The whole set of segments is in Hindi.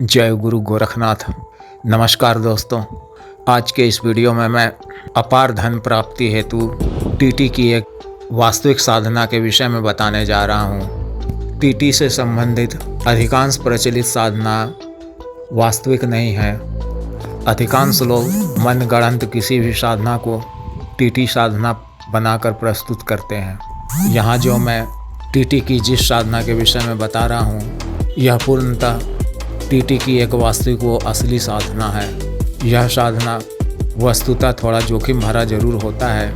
जय गुरु गोरखनाथ। नमस्कार दोस्तों, आज के इस वीडियो में मैं अपार धन प्राप्ति हेतु टीटी की एक वास्तविक साधना के विषय में बताने जा रहा हूँ। टीटी से संबंधित अधिकांश प्रचलित साधना वास्तविक नहीं है। अधिकांश लोग मनगढ़ंत किसी भी साधना को टीटी साधना बनाकर प्रस्तुत करते हैं। यहाँ जो मैं टीटी की जिस साधना के विषय में बता रहा हूँ, यह पूर्णतः टीटी की एक वास्तविक व असली साधना है। यह साधना वस्तुतः थोड़ा जोखिम भरा जरूर होता है,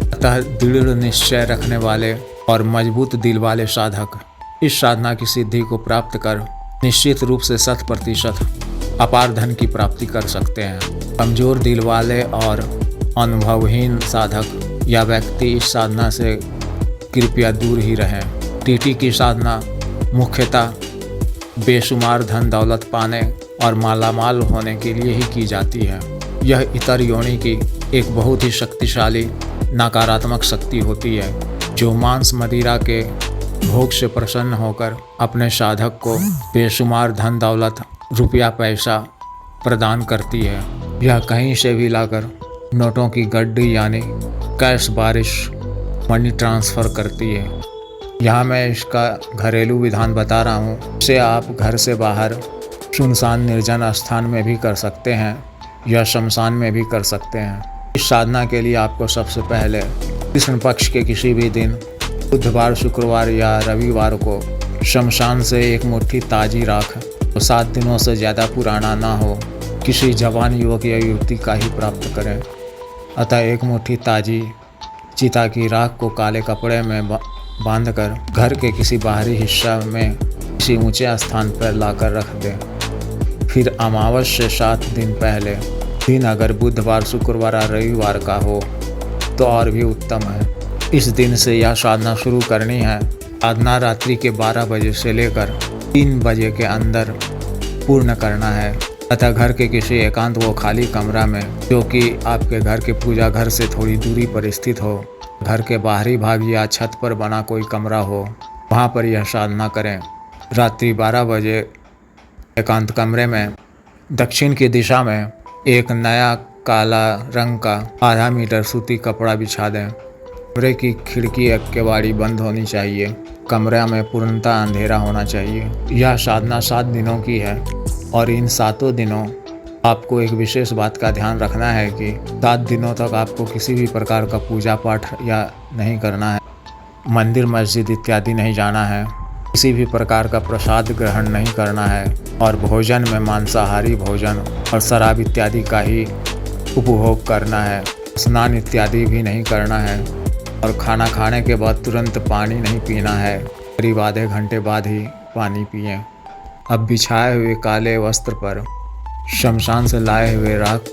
अतः दृढ़ निश्चय रखने वाले और मजबूत दिल वाले साधक इस साधना की सिद्धि को प्राप्त कर निश्चित रूप से 100% अपार धन की प्राप्ति कर सकते हैं। कमजोर दिल वाले और अनुभवहीन साधक या व्यक्ति इस साधना से कृपया दूर ही रहें। टीटी की साधना मुख्यतः बेशुमार धन दौलत पाने और मालामाल होने के लिए ही की जाती है। यह इतर योनि की एक बहुत ही शक्तिशाली नकारात्मक शक्ति होती है, जो मांस मदिरा के भोग से प्रसन्न होकर अपने साधक को बेशुमार धन दौलत रुपया पैसा प्रदान करती है। यह कहीं से भी लाकर नोटों की गड्डी यानी कैश बारिश मनी ट्रांसफ़र करती है। यहाँ मैं इसका घरेलू विधान बता रहा हूँ। इसे आप घर से बाहर सुनसान निर्जन स्थान में भी कर सकते हैं या शमशान में भी कर सकते हैं। इस साधना के लिए आपको सबसे पहले कृष्ण पक्ष के किसी भी दिन बुधवार, शुक्रवार या रविवार को शमशान से एक मुट्ठी ताजी राख, तो 7 दिनों से ज़्यादा पुराना ना हो, किसी जवान युवक या युवती का ही प्राप्त करें। अतः एक मुट्ठी ताजी चिता की राख को काले कपड़े में बांधकर घर के किसी बाहरी हिस्सा में किसी ऊंचे स्थान पर लाकर रख दें। फिर अमावस से 7 दिन पहले दिन अगर बुधवार, शुक्रवार और रविवार का हो तो और भी उत्तम है। इस दिन से यह साधना शुरू करनी है। साधना रात्रि के 12 बजे से लेकर 3 बजे के अंदर पूर्ण करना है। अतः घर के किसी एकांत व खाली कमरा में, जो कि आपके घर के पूजा घर से थोड़ी दूरी पर स्थित हो, घर के बाहरी भाग या छत पर बना कोई कमरा हो, वहाँ पर यह साधना करें। रात्रि 12 बजे एकांत कमरे में दक्षिण की दिशा में एक नया काला रंग का आधा मीटर सूती कपड़ा बिछा दें। कमरे की खिड़की एक केवाड़ी बंद होनी चाहिए। कमरे में पूर्णतः अंधेरा होना चाहिए। यह साधना 7 दिनों की है और इन 7 दिनों आपको एक विशेष बात का ध्यान रखना है कि 7 दिनों तक आपको किसी भी प्रकार का पूजा पाठ या नहीं करना है, मंदिर मस्जिद इत्यादि नहीं जाना है, किसी भी प्रकार का प्रसाद ग्रहण नहीं करना है और भोजन में मांसाहारी भोजन और शराब इत्यादि का ही उपभोग करना है। स्नान इत्यादि भी नहीं करना है और खाना खाने के बाद तुरंत पानी नहीं पीना है। करीब आधे घंटे बाद ही पानी पिएं। अब बिछाए हुए काले वस्त्र पर शमशान से लाए हुए राख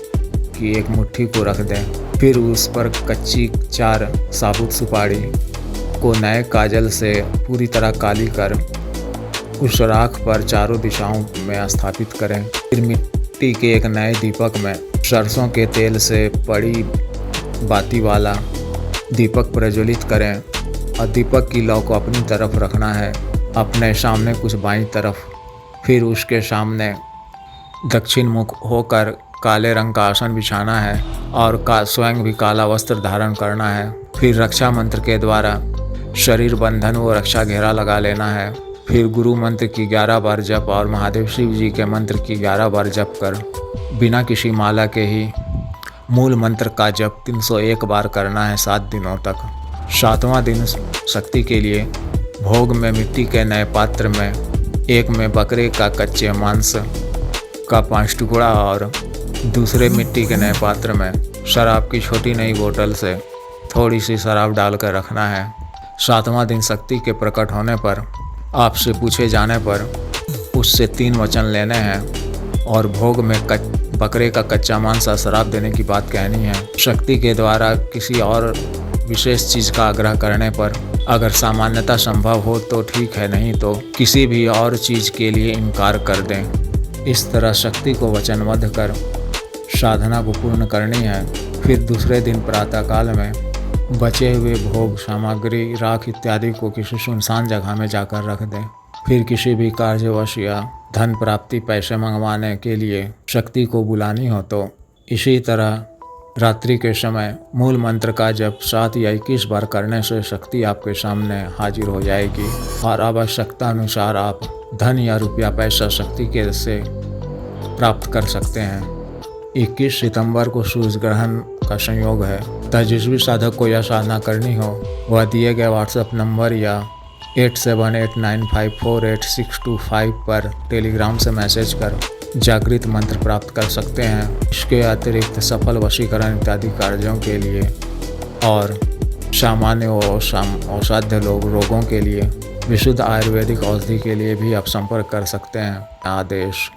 की एक मुट्ठी को रख दें। फिर उस पर कच्ची 4 साबुत सुपारी को नए काजल से पूरी तरह काली कर उस राख पर चारों दिशाओं में स्थापित करें। फिर मिट्टी के एक नए दीपक में सरसों के तेल से पड़ी बाती वाला दीपक प्रज्वलित करें और दीपक की लौ को अपनी तरफ रखना है, अपने सामने कुछ बाईं तरफ। फिर उसके सामने दक्षिण मुख होकर काले रंग का आसन बिछाना है और स्वयं भी काला वस्त्र धारण करना है। फिर रक्षा मंत्र के द्वारा शरीर बंधन व रक्षा घेरा लगा लेना है। फिर गुरु मंत्र की 11 बार जप और महादेव शिव जी के मंत्र की 11 बार जप कर बिना किसी माला के ही मूल मंत्र का जप 301 बार करना है 7 दिनों तक। 7वां दिन शक्ति के लिए भोग में मिट्टी के नए पात्र में एक में बकरे का कच्चे मांस का 5 टुकड़ा और दूसरे मिट्टी के नए पात्र में शराब की छोटी नई बोतल से थोड़ी सी शराब डालकर रखना है। 7वां दिन शक्ति के प्रकट होने पर आपसे पूछे जाने पर उससे 3 वचन लेने हैं और भोग में बकरे का कच्चा मांस और शराब देने की बात कहनी है। शक्ति के द्वारा किसी और विशेष चीज़ का आग्रह करने पर अगर सामान्यतः संभव हो तो ठीक है, नहीं तो किसी भी और चीज़ के लिए इनकार कर दें। इस तरह शक्ति को वचनबद्ध कर साधना को पूर्ण करनी है। फिर दूसरे दिन प्रातःकाल में बचे हुए भोग सामग्री राख इत्यादि को किसी सुनसान जगह में जाकर रख दें। फिर किसी भी कार्यवश या धन प्राप्ति पैसे मंगवाने के लिए शक्ति को बुलानी हो तो इसी तरह रात्रि के समय मूल मंत्र का जप 7 या 21 बार करने से शक्ति आपके सामने हाजिर हो जाएगी और आवश्यकता अनुसार आप धन या रुपया पैसा शक्ति के से प्राप्त कर सकते हैं। 21 सितंबर को सूर्य ग्रहण का संयोग है, तथा जिस भी साधक को यह साधना करनी हो वह दिए गए व्हाट्सएप नंबर या 8789548625 पर टेलीग्राम से मैसेज कर जागृत मंत्र प्राप्त कर सकते हैं। इसके अतिरिक्त सफल वशीकरण इत्यादि कार्यों के लिए और सामान्य और असाध्य रोगों के लिए विशुद्ध आयुर्वेदिक औषधि के लिए भी आप संपर्क कर सकते हैं। आदेश।